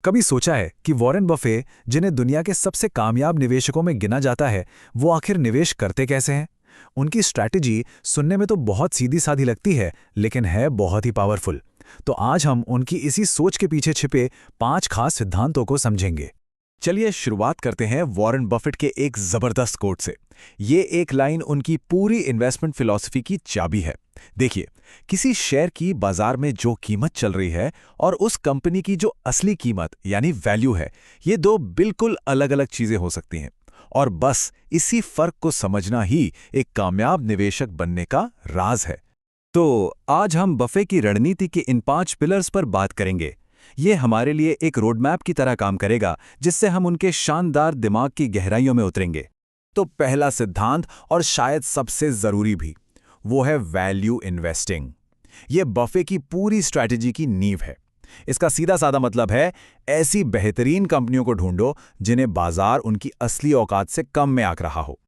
कभी सोचा है कि वॉरेन बफे, जिन्हें दुनिया के सबसे कामयाब निवेशकों में गिना जाता है, वो आखिर निवेश करते कैसे हैं? उनकी स्ट्रैटेजी सुनने में तो बहुत सीधी-सादी लगती है, लेकिन है बहुत ही पावरफुल। तो आज हम उनकी इसी सोच के पीछे छिपे 5 खास सिद्धांतों को समझेंगे। चलिए शुरुआत करते हैं वॉरेन बफेट के एक जबरदस्त कोट से। ये एक लाइन उनकी पूरी इन्वेस्टमेंट फिलॉसफी की चाबी है। देखिए, किसी शेयर की बाजार में जो कीमत चल रही है और उस कंपनी की जो असली कीमत यानी वैल्यू है, ये दो बिल्कुल अलग-अलग चीजें हो सकती हैं। और बस इसी फर्क को समझना ही एक कामयाब निवेशक बनने का राज है। तो आज हम बफे की रणनीति के इन 5 पिलर्स पर बात करेंगे। ये हमारे लिए एक रोडमैप की तरह काम करेगा, जिससे हम उनके शानदार दिमाग की गहराइयों में उतरेंगे। तो पहला सिद्धांत, और शायद सबसे जरूरी भी, वो है वैल्यू इन्वेस्टिंग। ये बफे की पूरी स्ट्रैटेजी की नींव है। इसका सीधा साधा मतलब है, ऐसी बेहतरीन कंपनियों को ढूंढो जिन्हें बाजार उनकी असली औकात से कम में आंक रहा हो।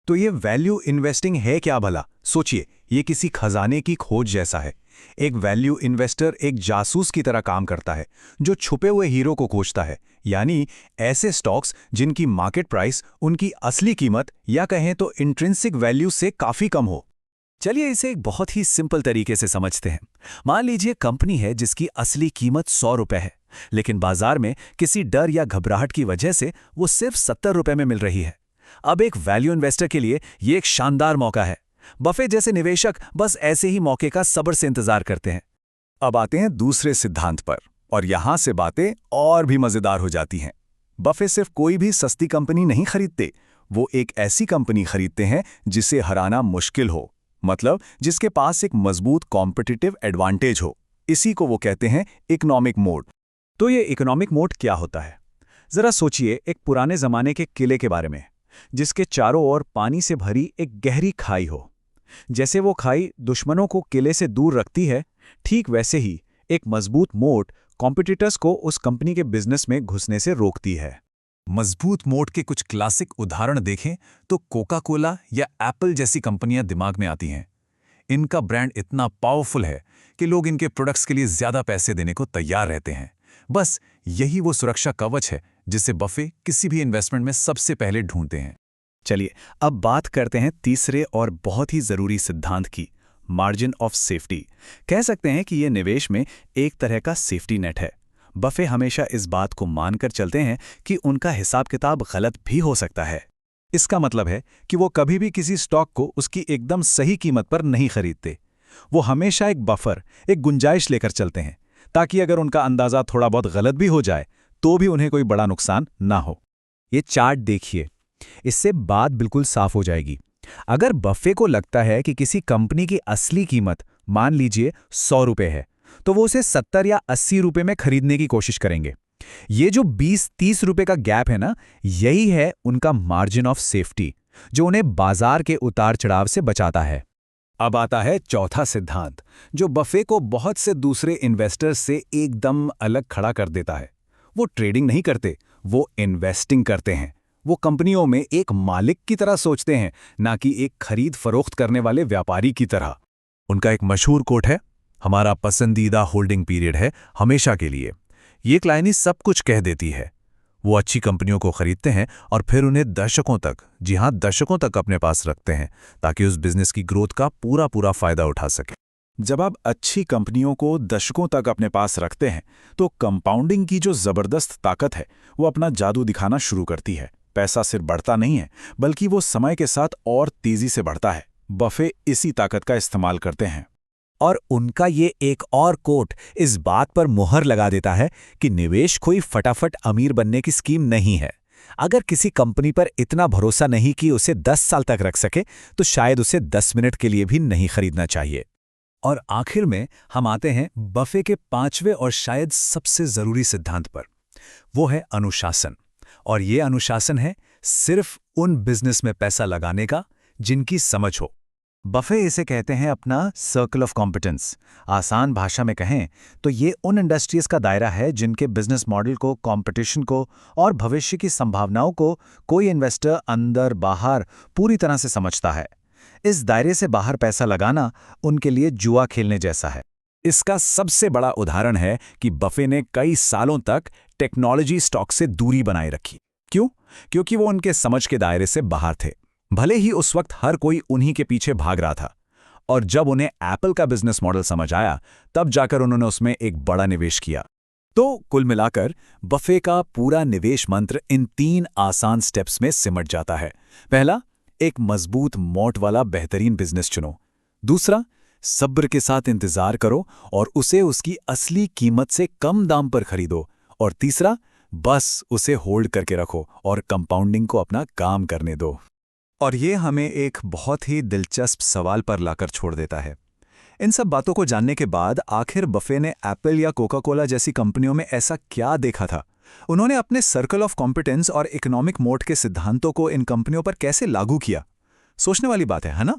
तो ये वैल्यू इन्वेस्टिंग है क्या भला? सोचिए, ये किसी खजाने की खोज जैसा है। एक वैल्यू इन्वेस्टर एक जासूस की तरह काम करता है, जो छुपे हुए हीरो को खोजता है, यानी ऐसे स्टॉक्स जिनकी मार्केट प्राइस उनकी असली कीमत या कहें तो इंट्रिंसिक वैल्यू से काफी कम हो। चलिए इसे एक बहुत ही सिंपल तरीके से समझते हैं। मान लीजिए कंपनी है जिसकी असली कीमत 100 रुपए है, लेकिन बाजार में किसी डर या घबराहट की वजह से वो सिर्फ 70 रुपए में मिल रही है। अब एक वैल्यू इन्वेस्टर के लिए ये एक शानदार मौका है। बफे जैसे निवेशक बस ऐसे ही मौके का सब्र से इंतजार करते हैं। अब आते हैं दूसरे सिद्धांत पर, और यहां से बातें और भी मजेदार हो जाती हैं। बफे सिर्फ कोई भी सस्ती कंपनी नहीं खरीदते, वो एक ऐसी कंपनी खरीदते हैं जिसे हराना मुश्किल हो, मतलब जिसके पास एक मजबूत कॉम्पिटिटिव एडवांटेज हो। इसी को वो कहते हैं इकोनॉमिक मोड। तो ये इकोनॉमिक मोड क्या होता है? जरा सोचिए एक पुराने जमाने के किले के बारे में, जिसके चारों ओर पानी से भरी एक गहरी खाई हो। जैसे वो खाई दुश्मनों को किले से दूर रखती है, ठीक वैसे ही एक मजबूत मोट कॉम्पिटिटर्स को उस कंपनी के बिजनेस में घुसने से रोकती है। मजबूत मोट के कुछ क्लासिक उदाहरण देखें तो कोका कोला या एप्पल जैसी कंपनियां दिमाग में आती हैं। इनका ब्रांड इतना पावरफुल है कि लोग इनके प्रोडक्ट्स के लिए ज्यादा पैसे देने को तैयार रहते हैं। बस यही वो सुरक्षा कवच है जिसे बफे किसी भी इन्वेस्टमेंट में सबसे पहले ढूंढते हैं। चलिए अब बात करते हैं तीसरे और बहुत ही जरूरी सिद्धांत की, मार्जिन ऑफ सेफ्टी। कह सकते हैं कि यह निवेश में एक तरह का सेफ्टी नेट है। बफे हमेशा इस बात को मानकर चलते हैं कि उनका हिसाब किताब गलत भी हो सकता है। इसका मतलब है कि वो कभी भी किसी स्टॉक को उसकी एकदम सही कीमत पर नहीं खरीदते। वो हमेशा एक बफर, एक गुंजाइश लेकर चलते हैं, ताकि अगर उनका अंदाजा थोड़ा बहुत गलत भी हो जाए तो भी उन्हें कोई बड़ा नुकसान ना हो। ये चार्ट देखिए, इससे बात बिल्कुल साफ हो जाएगी। अगर बफे को लगता है कि किसी कंपनी की असली कीमत मान लीजिए 100 रुपए है, तो वो उसे 70 या 80 रुपए में खरीदने की कोशिश करेंगे। ये जो 20-30 रुपए का गैप है ना, यही है उनका मार्जिन ऑफ सेफ्टी, जो उन्हें बाजार के उतार चढ़ाव से बचाता है। अब आता है चौथा सिद्धांत, जो बफे को बहुत से दूसरे इन्वेस्टर्स से एकदम अलग खड़ा कर देता है। वो ट्रेडिंग नहीं करते, वो इन्वेस्टिंग करते हैं। वो कंपनियों में एक मालिक की तरह सोचते हैं, ना कि एक खरीद फरोख्त करने वाले व्यापारी की तरह। उनका एक मशहूर कोट है, हमारा पसंदीदा होल्डिंग पीरियड है हमेशा के लिए। ये लाइन ही सब कुछ कह देती है। वो अच्छी कंपनियों को खरीदते हैं और फिर उन्हें दशकों तक, जी हां दशकों तक अपने पास रखते हैं, ताकि उस बिजनेस की ग्रोथ का पूरा फायदा उठा सके। जब आप अच्छी कंपनियों को दशकों तक अपने पास रखते हैं, तो कंपाउंडिंग की जो जबरदस्त ताकत है, वो अपना जादू दिखाना शुरू करती है। पैसा सिर्फ बढ़ता नहीं है, बल्कि वो समय के साथ और तेजी से बढ़ता है। बफे इसी ताकत का इस्तेमाल करते हैं। और उनका ये एक और कोट इस बात पर मुहर लगा देता है कि निवेश कोई फटाफट अमीर बनने की स्कीम नहीं है। अगर किसी कंपनी पर इतना भरोसा नहीं कि उसे 10 साल तक रख सके, तो शायद उसे 10 मिनट के लिए भी नहीं खरीदना चाहिए। और आखिर में हम आते हैं बफे के 5वें और शायद सबसे जरूरी सिद्धांत पर। वो है अनुशासन। और ये अनुशासन है सिर्फ उन बिजनेस में पैसा लगाने का जिनकी समझ हो। बफे इसे कहते हैं अपना सर्कल ऑफ कॉम्पिटेंस। आसान भाषा में कहें तो ये उन इंडस्ट्रीज का दायरा है जिनके बिजनेस मॉडल को, कंपटीशन को और भविष्य की संभावनाओं को कोई इन्वेस्टर अंदर बाहर पूरी तरह से समझता है। इस दायरे से बाहर पैसा लगाना उनके लिए जुआ खेलने जैसा है। इसका सबसे बड़ा उदाहरण है कि बफे ने कई सालों तक टेक्नोलॉजी स्टॉक से दूरी बनाए रखी। क्यों? क्योंकि वो उनके समझ के दायरे से बाहर थे। भले ही उस वक्त हर कोई उन्हीं के पीछे भाग रहा था, और जब उन्हें एप्पल का बिजनेस मॉडल समझ आया, तब जाकर उन्होंने उसमें एक बड़ा निवेश किया। तो कुल मिलाकर बफे का पूरा निवेश मंत्र इन 3 आसान स्टेप्स में सिमट जाता है। पहला, एक मजबूत मोट वाला बेहतरीन बिजनेस चुनो। दूसरा, सब्र के साथ इंतजार करो और उसे उसकी असली कीमत से कम दाम पर खरीदो। और तीसरा, बस उसे होल्ड करके रखो और कंपाउंडिंग को अपना काम करने दो। और ये हमें एक बहुत ही दिलचस्प सवाल पर लाकर छोड़ देता है। इन सब बातों को जानने के बाद आखिर बफे ने एप्पल या कोका कोला जैसी कंपनियों में ऐसा क्या देखा था? उन्होंने अपने सर्कल ऑफ कॉम्पिटेंस और इकोनॉमिक मोट के सिद्धांतों को इन कंपनियों पर कैसे लागू किया? सोचने वाली बात है ना?